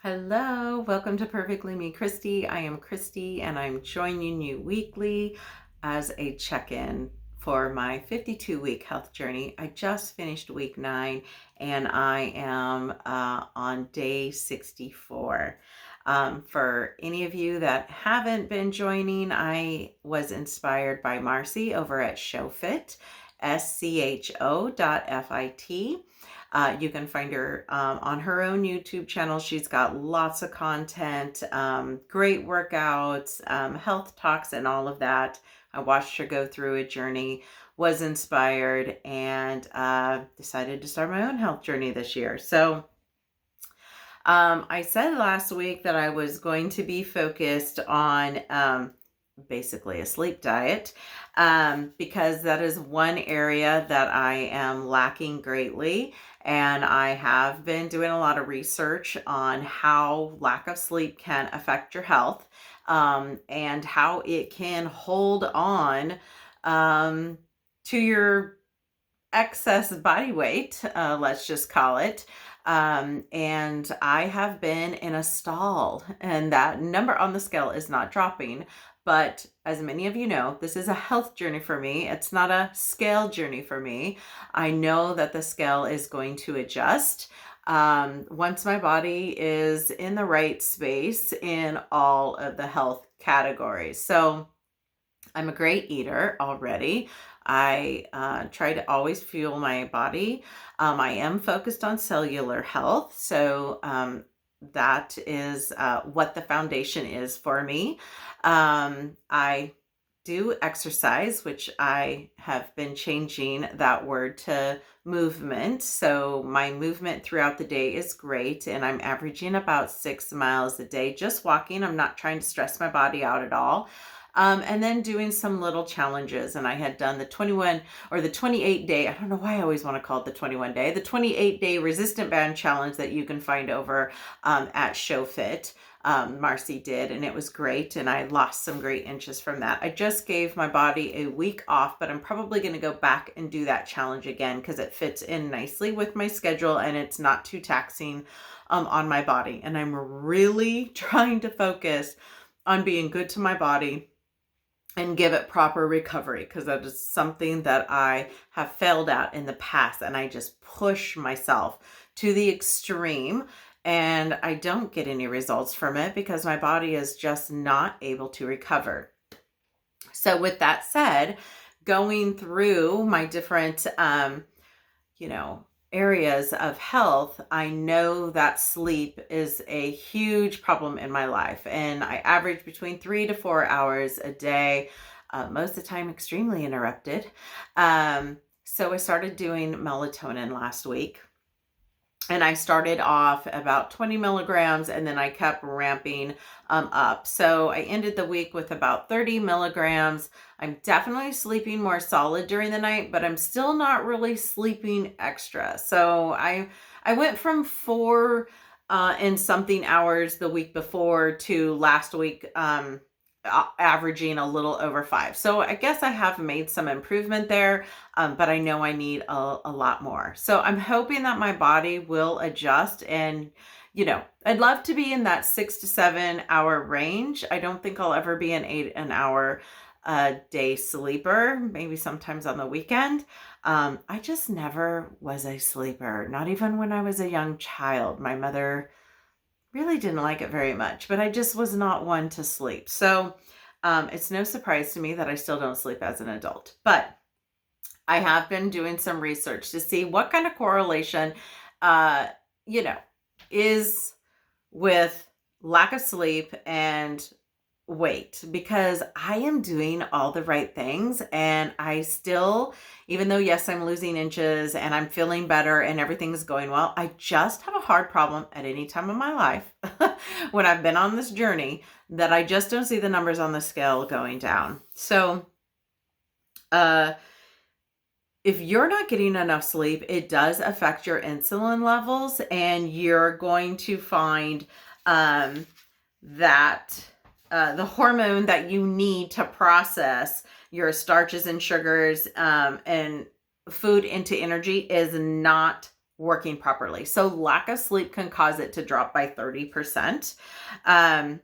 Hello, welcome to Perfectly Me, Christy. I am Christy and I'm joining you weekly as a check-in for my 52-week health journey. I just finished week 9 and I am on day 64. For any of you that haven't been joining, I was inspired by Marcy over at Scho.Fit, SCHO.FIT. You can find her on her own YouTube channel. She's got lots of content, great workouts, health talks, and all of that. I watched her go through a journey, was inspired, and decided to start my own health journey this year. So I said last week that I was going to be focused on basically a sleep diet because that is one area that I am lacking greatly. And I have been doing a lot of research on how lack of sleep can affect your health and how it can hold on to your excess body weight, let's just call it. And I have been in a stall, and that number on the scale is not dropping. But as many of you know, this is a health journey for me. It's not a scale journey for me. I know that the scale is going to adjust once my body is in the right space in all of the health categories. So I'm a great eater already. I try to always fuel my body. I am focused on cellular health. So that is what the foundation is for me. I do exercise, which I have been changing that word to movement. So my movement throughout the day is great. And I'm averaging about 6 miles a day, just walking. I'm not trying to stress my body out at all. And then doing some little challenges. And I had done the 21 or the 28 day, I don't know why I always want to call it the 21 day, the 28 day resistant band challenge that you can find over at Scho.Fit. Marcy did, and it was great. And I lost some great inches from that. I just gave my body a week off, but I'm probably going to go back and do that challenge again because it fits in nicely with my schedule and it's not too taxing on my body. And I'm really trying to focus on being good to my body and give it proper recovery, because that is something that I have failed at in the past, and I just push myself to the extreme and I don't get any results from it because my body is just not able to recover. So with that said, going through my different areas of health, I know that sleep is a huge problem in my life. And I average between 3 to 4 hours a day, most of the time extremely interrupted. So I started doing melatonin last week. And I started off about 20 milligrams and then I kept ramping up. So I ended the week with about 30 milligrams. I'm definitely sleeping more solid during the night, but I'm still not really sleeping extra. So I went from 4 and something hours the week before to last week averaging a little over 5. So I guess I have made some improvement there, but I know I need a lot more. So I'm hoping that my body will adjust, and I'd love to be in that 6 to 7 hour range. I don't think I'll ever be an 8-hour day sleeper, maybe sometimes on the weekend. I just never was a sleeper, not even when I was a young child. My mother really didn't like it very much, but I just was not one to sleep. So it's no surprise to me that I still don't sleep as an adult. But I have been doing some research to see what kind of correlation, is with lack of sleep and weight, because I am doing all the right things and I still, even though yes, I'm losing inches and I'm feeling better and everything's going well, I just have a hard problem at any time of my life when I've been on this journey that I just don't see the numbers on the scale going down. So if you're not getting enough sleep, it does affect your insulin levels, and you're going to find that the hormone that you need to process your starches and sugars and food into energy is not working properly. So lack of sleep can cause it to drop by 30%. Um,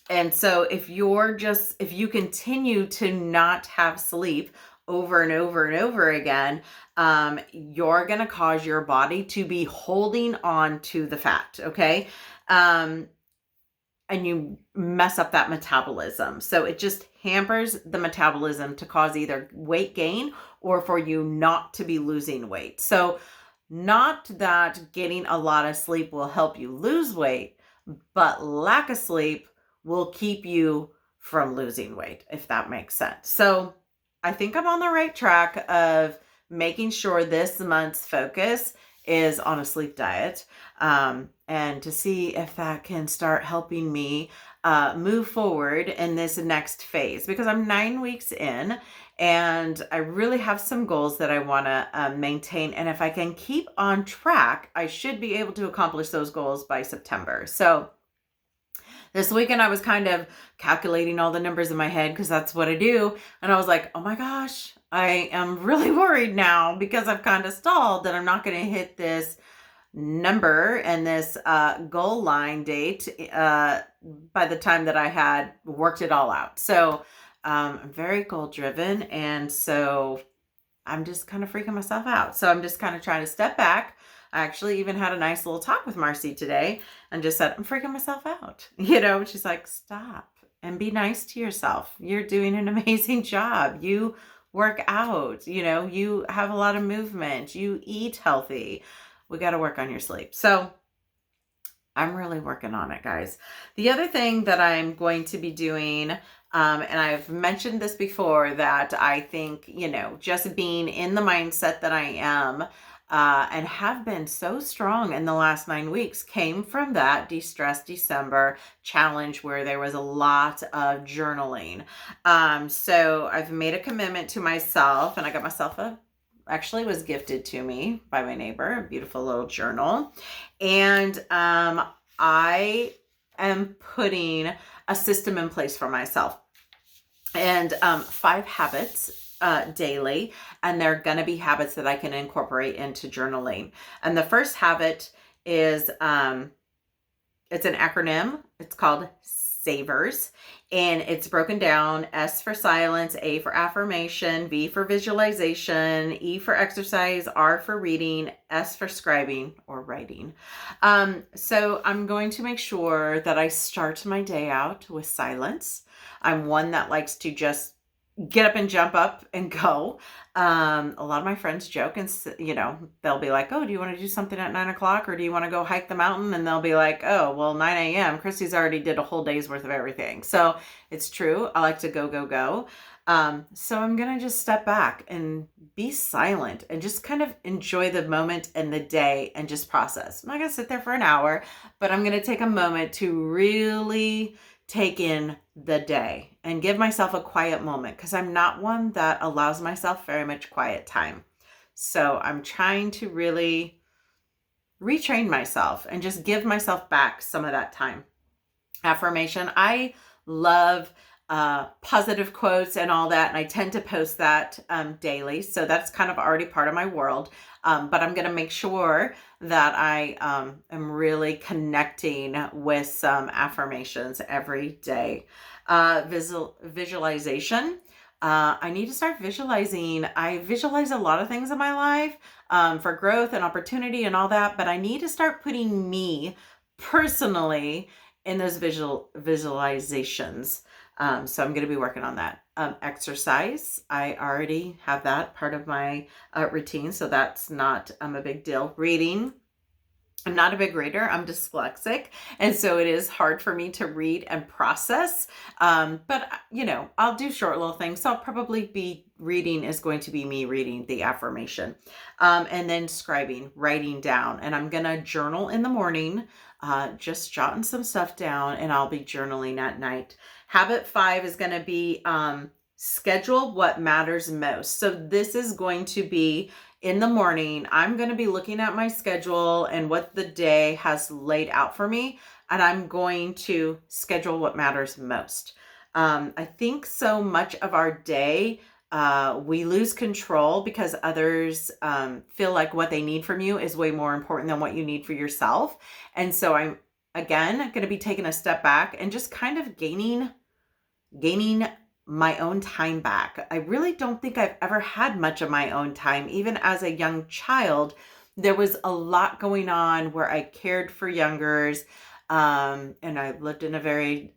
and so if you continue to not have sleep over and over and over again, you're going to cause your body to be holding on to the fat. Okay. Um, and you mess up that metabolism. So it just hampers the metabolism to cause either weight gain or for you not to be losing weight. So not that getting a lot of sleep will help you lose weight, but lack of sleep will keep you from losing weight, if that makes sense. So I think I'm on the right track of making sure this month's focus is on a sleep diet, and to see if that can start helping me move forward in this next phase, because I'm 9 weeks in and I really have some goals that I want to maintain. And if I can keep on track, I should be able to accomplish those goals by September. So this weekend I was kind of calculating all the numbers in my head because that's what I do. And I was like, oh my gosh, I am really worried now because I've kind of stalled that I'm not going to hit this number and this goal line date by the time that I had worked it all out. So I'm very goal driven. And so I'm just kind of freaking myself out. So I'm just kind of trying to step back. I actually even had a nice little talk with Marcy today and just said, I'm freaking myself out. She's like, stop and be nice to yourself. You're doing an amazing job. You work out, you have a lot of movement, you eat healthy. We got to work on your sleep. So I'm really working on it, guys. The other thing that I'm going to be doing, and I've mentioned this before, that I think, just being in the mindset that I am, and have been so strong in the last 9 weeks, came from that De-Stress December challenge where there was a lot of journaling. So I've made a commitment to myself, and I got myself actually was gifted to me by my neighbor, a beautiful little journal. And I am putting a system in place for myself, and 5 habits daily, and they're going to be habits that I can incorporate into journaling. And the first habit is it's an acronym. It's called SAVERS, and it's broken down: S for silence, A for affirmation, V for visualization, E for exercise, R for reading, S for scribing or writing. So I'm going to make sure that I start my day out with silence. I'm one that likes to just get up and jump up and go. A lot of my friends joke and, they'll be like, oh, do you want to do something at 9 o'clock, or do you want to go hike the mountain? And they'll be like, oh, well, 9 a.m. Christy's already did a whole day's worth of everything. So it's true. I like to go, go, go. So I'm going to just step back and be silent and just kind of enjoy the moment and the day and just process. I'm not going to sit there for an hour, but I'm going to take a moment to really take in the day and give myself a quiet moment, because I'm not one that allows myself very much quiet time. So I'm trying to really retrain myself and just give myself back some of that time. Affirmation. I love positive quotes and all that, and I tend to post that daily. So that's kind of already part of my world. But I'm going to make sure that I am really connecting with some affirmations every day. Visualization. I need to start visualizing. I visualize a lot of things in my life for growth and opportunity and all that, but I need to start putting me personally in those visualizations. So I'm going to be working on that. Exercise. I already have that part of my routine, so that's not a big deal. Reading. I'm not a big reader. I'm dyslexic, and so it is hard for me to read and process. But I'll do short little things. So I'll probably be reading is going to be me reading the affirmation. And then scribing, writing down. And I'm going to journal in the morning, just jotting some stuff down, and I'll be journaling at night. Habit 5 is going to be schedule what matters most. So this is going to be in the morning. I'm going to be looking at my schedule and what the day has laid out for me, and I'm going to schedule what matters most. I think so much of our day we lose control because others feel like what they need from you is way more important than what you need for yourself. And so I'm, again, going to be taking a step back and just kind of gaining my own time back. I really don't think I've ever had much of my own time. Even as a young child, there was a lot going on where I cared for youngers, and I lived in a very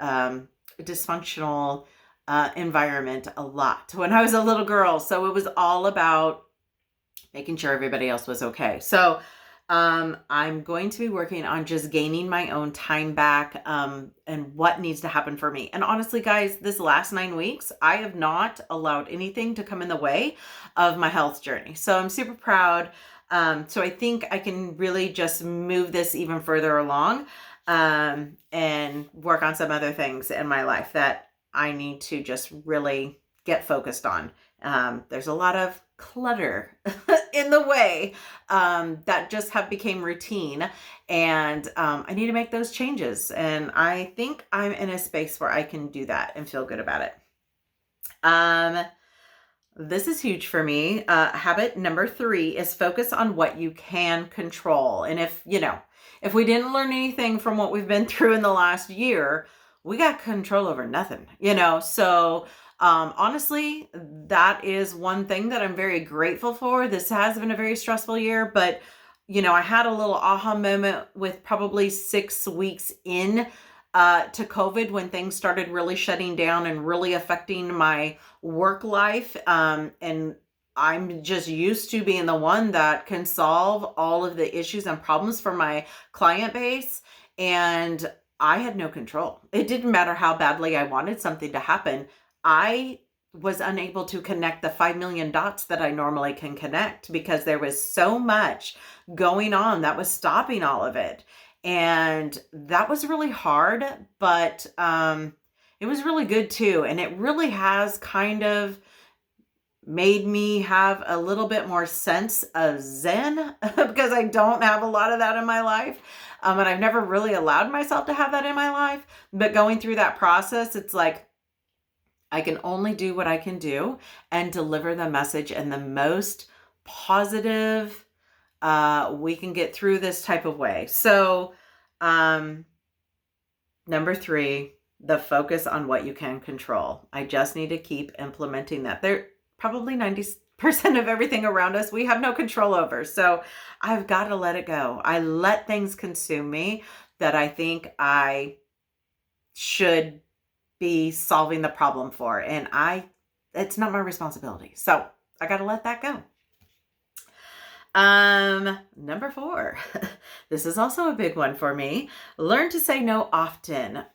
dysfunctional environment a lot when I was a little girl. So it was all about making sure everybody else was okay. So I'm going to be working on just gaining my own time back, and what needs to happen for me. And honestly, guys, this last 9 weeks, I have not allowed anything to come in the way of my health journey. So I'm super proud. So I think I can really just move this even further along, and work on some other things in my life that I need to just really get focused on. There's a lot of clutter in the way that just have became routine, and I need to make those changes, and I think I'm in a space where I can do that and feel good about it. This is huge for me. Habit number 3 is focus on what you can control. And if we didn't learn anything from what we've been through in the last year, we got control over nothing, so honestly, that is one thing that I'm very grateful for. This has been a very stressful year, but I had a little aha moment with probably 6 weeks in to COVID, when things started really shutting down and really affecting my work life. And I'm just used to being the one that can solve all of the issues and problems for my client base. And I had no control. It didn't matter how badly I wanted something to happen. I was unable to connect the 5 million dots that I normally can connect, because there was so much going on that was stopping all of it. And that was really hard, but it was really good too. And it really has kind of made me have a little bit more sense of zen because I don't have a lot of that in my life. And I've never really allowed myself to have that in my life. But going through that process, it's like, I can only do what I can do and deliver the message in the most positive we can get through this type of way. So, number 3, the focus on what you can control. I just need to keep implementing that. There probably 90% of everything around us we have no control over. So I've got to let it go. I let things consume me that I think I should be solving the problem for, and it's not my responsibility. So I got to let that go. Number 4, this is also a big one for me. Learn to say no often.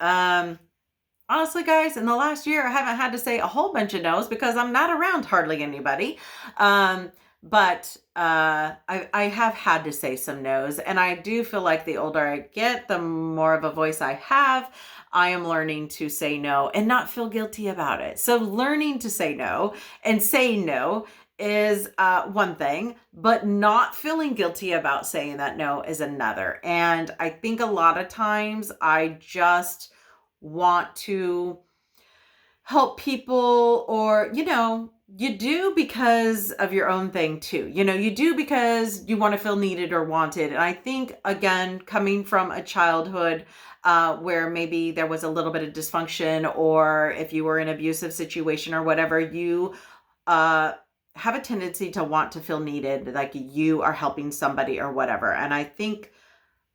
Honestly, guys, in the last year, I haven't had to say a whole bunch of no's because I'm not around hardly anybody. But I have had to say some no's, and I do feel like the older I get, the more of a voice I have. I am learning to say no and not feel guilty about it. So learning to say no and saying no is one thing, but not feeling guilty about saying that no is another. And I think a lot of times I just want to help people, or you do because of your own thing too. You do because you want to feel needed or wanted. And I think, again, coming from a childhood where maybe there was a little bit of dysfunction, or if you were in an abusive situation or whatever, you have a tendency to want to feel needed, like you are helping somebody or whatever. And I think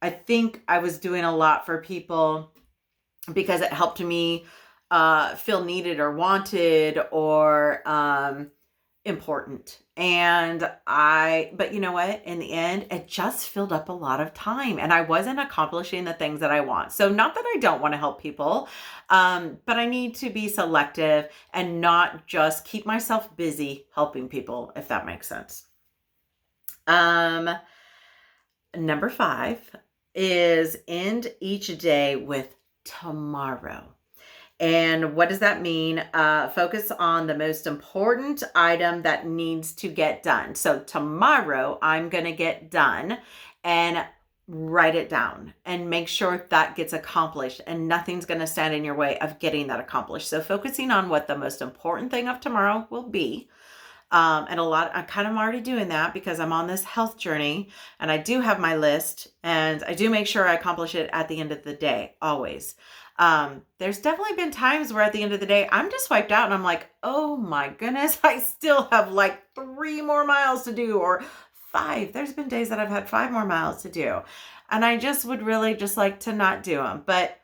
I was doing a lot for people because it helped me feel needed or wanted or important. But you know what? In the end, it just filled up a lot of time, and I wasn't accomplishing the things that I want. So not that I don't want to help people, but I need to be selective and not just keep myself busy helping people, if that makes sense. Number 5 is end each day with tomorrow. And what does that mean? Focus on the most important item that needs to get done. So tomorrow I'm going to get done, and write it down and make sure that gets accomplished, and nothing's going to stand in your way of getting that accomplished. So focusing on what the most important thing of tomorrow will be. And I kind of already doing that because I'm on this health journey and I do have my list and I do make sure I accomplish it at the end of the day, always. There's definitely been times where at the end of the day, I'm just wiped out and I'm like, oh my goodness, I still have like 3 more miles to do, or 5. There's been days that I've had 5 more miles to do. And I just would really just like to not do them. But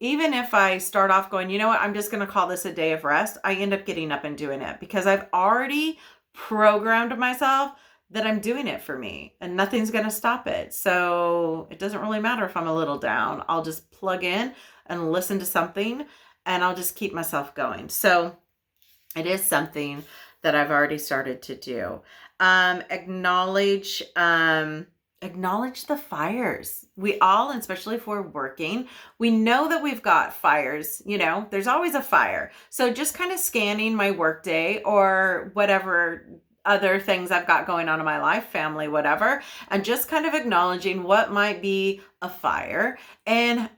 even if I start off going, you know what, I'm just going to call this a day of rest, I end up getting up and doing it because I've already programmed myself that I'm doing it for me and nothing's going to stop it. So it doesn't really matter if I'm a little down. I'll just plug in and listen to something and I'll just keep myself going. So it is something that I've already started to do. Acknowledge the fires. We all, and especially if we're working, we know that we've got fires, there's always a fire. So just kind of scanning my work day or whatever other things I've got going on in my life, family, whatever, and just kind of acknowledging what might be a fire and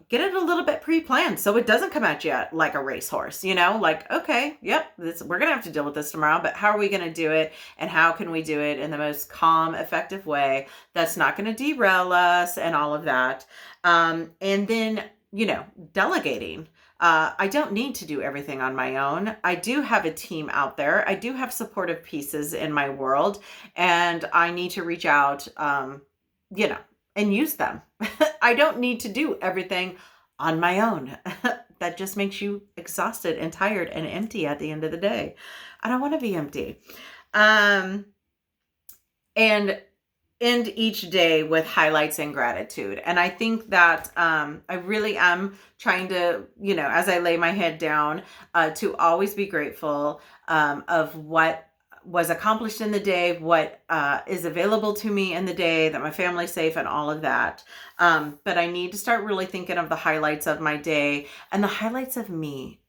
get it a little bit pre-planned so it doesn't come at you like a racehorse, like, okay, yep, we're going to have to deal with this tomorrow, but how are we going to do it? And how can we do it in the most calm, effective way that's not going to derail us and all of that. And then, delegating. I don't need to do everything on my own. I do have a team out there. I do have supportive pieces in my world, and I need to reach out, and use them. I don't need to do everything on my own. That just makes you exhausted and tired and empty at the end of the day. I don't want to be empty. And end each day with highlights and gratitude. And I think that I really am trying to, as I lay my head down, to always be grateful of what was accomplished in the day, what is available to me in the day, that my family's safe and all of that. But I need to start really thinking of the highlights of my day and the highlights of me,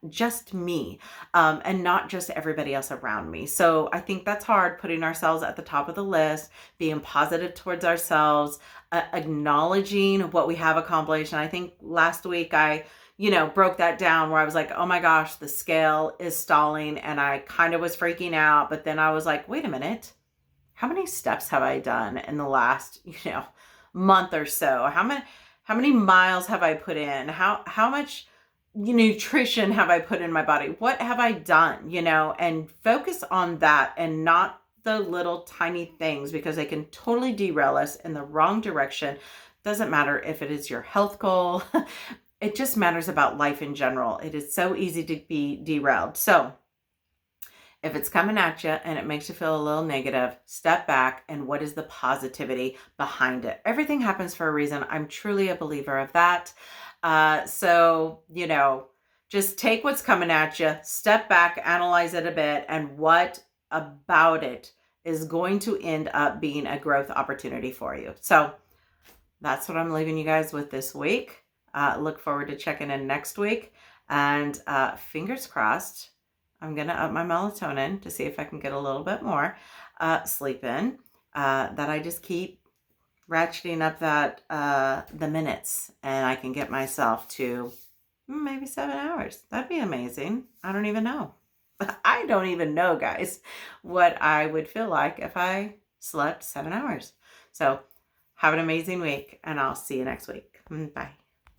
just me, and not just everybody else around me. So I think that's hard, putting ourselves at the top of the list, being positive towards ourselves, acknowledging what we have accomplished. And I think last week I broke that down where I was like, oh my gosh, the scale is stalling. And I kind of was freaking out. But then I was like, wait a minute, how many steps have I done in the last, month or so? How many miles have I put in? How much nutrition have I put in my body? What have I done, and focus on that and not the little tiny things, because they can totally derail us in the wrong direction. Doesn't matter if it is your health goal. It just matters about life in general. It is so easy to be derailed. So if it's coming at you and it makes you feel a little negative, step back and what is the positivity behind it? Everything happens for a reason. I'm truly a believer of that. So, just take what's coming at you, step back, analyze it a bit, and what about it is going to end up being a growth opportunity for you. So that's what I'm leaving you guys with this week. Look forward to checking in next week. And fingers crossed, I'm going to up my melatonin to see if I can get a little bit more sleep in. That I just keep ratcheting up the minutes and I can get myself to maybe 7 hours. That'd be amazing. I don't even know. I don't even know, guys, what I would feel like if I slept 7 hours. So have an amazing week and I'll see you next week. Bye.